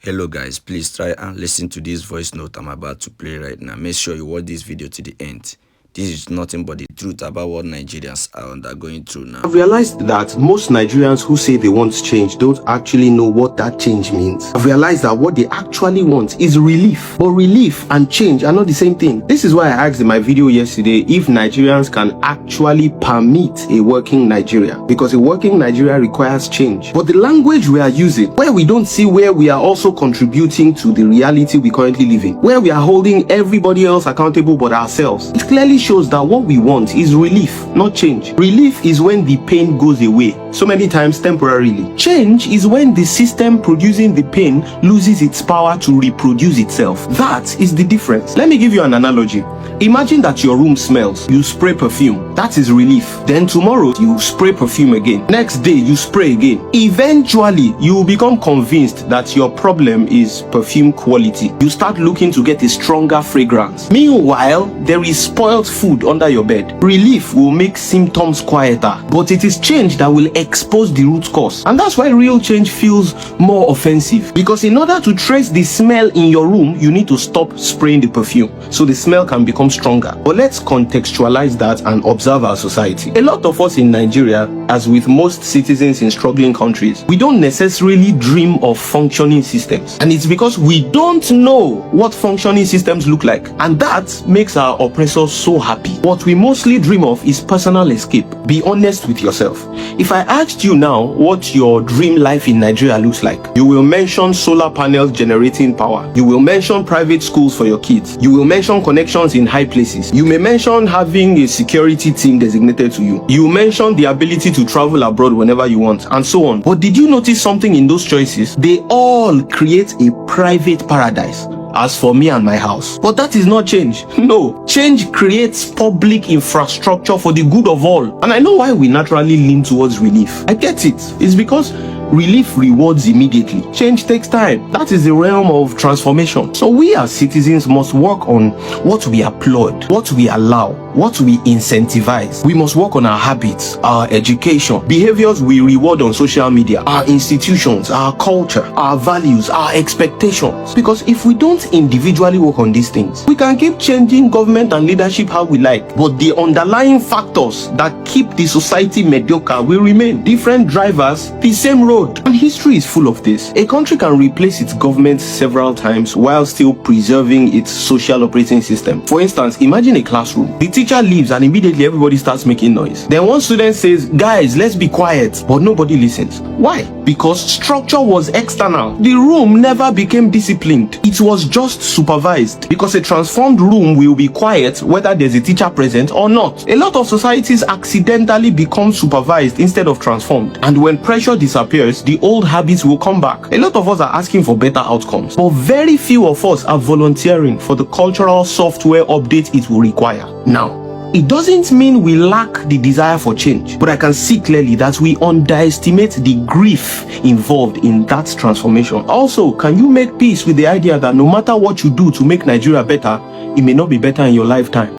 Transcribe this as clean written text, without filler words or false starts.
Hello guys, please try and listen to this voice note I'm about to play right now. Make sure you watch this video to the end. This is nothing but the truth about what Nigerians are undergoing through now. I've realized that most Nigerians who say they want change don't actually know what that change means. I've realized that what they actually want is relief. But relief and change are not the same thing. This is why I asked in my video yesterday if Nigerians can actually permit a working Nigeria. Because a working Nigeria requires change. But the language we are using, where we don't see where we are also contributing to the reality we currently live in, where we are holding everybody else accountable but ourselves, it clearly shows that what we want is relief, not change. Relief is when the pain goes away, so many times temporarily. Change is when the system producing the pain loses its power to reproduce itself. That is the difference. Let me give you an analogy. Imagine that your room smells. You spray perfume. That is relief. Then tomorrow, you spray perfume again. Next day, you spray again. Eventually, you will become convinced that your problem is perfume quality. You start looking to get a stronger fragrance. Meanwhile, there is spoiled food under your bed. Relief will make symptoms quieter, but it is change that will expose the root cause. And that's why real change feels more offensive. Because in order to trace the smell in your room, you need to stop spraying the perfume, so the smell can become stronger. But let's contextualize that and observe our society. A lot of us in Nigeria, as with most citizens in struggling countries, we don't necessarily dream of functioning systems. And it's because we don't know what functioning systems look like. And that makes our oppressors so happy. What we mostly dream of is personal escape. Be honest with yourself. If I asked you now what your dream life in Nigeria looks like, you will mention solar panels generating power. You will mention private schools for your kids. You will mention connections in high places. You may mention having a security team designated to you. You mention the ability to travel abroad whenever you want, and so on. But did you notice something in those choices? They all create a private paradise. As for me and my house. But that is not change. No. Change creates public infrastructure for the good of all. And I know why we naturally lean towards relief. I get it. It's because relief rewards immediately. Change takes time. That is the realm of transformation. So we as citizens must work on what we applaud, what we allow, what we incentivize. We must work on our habits, our education, behaviors we reward on social media, our institutions, our culture, our values, our expectations. Because if we don't individually work on these things, we can keep changing government and leadership how we like, but the underlying factors that keep the society mediocre will remain. Different drivers, the same road. And history is full of this. A country can replace its government several times while still preserving its social operating system. For instance, imagine a classroom. The teacher leaves and immediately everybody starts making noise. Then one student says, "Guys, let's be quiet," but nobody listens. Why? Because structure was external. The room never became disciplined. It was just supervised. Because a transformed room will be quiet whether there's a teacher present or not. A lot of societies accidentally become supervised instead of transformed. And when pressure disappears, the old habits will come back. A lot of us are asking for better outcomes, but very few of us are volunteering for the cultural software update it will require. Now, it doesn't mean we lack the desire for change, but I can see clearly that we underestimate the grief involved in that transformation. Also, can you make peace with the idea that no matter what you do to make Nigeria better, it may not be better in your lifetime?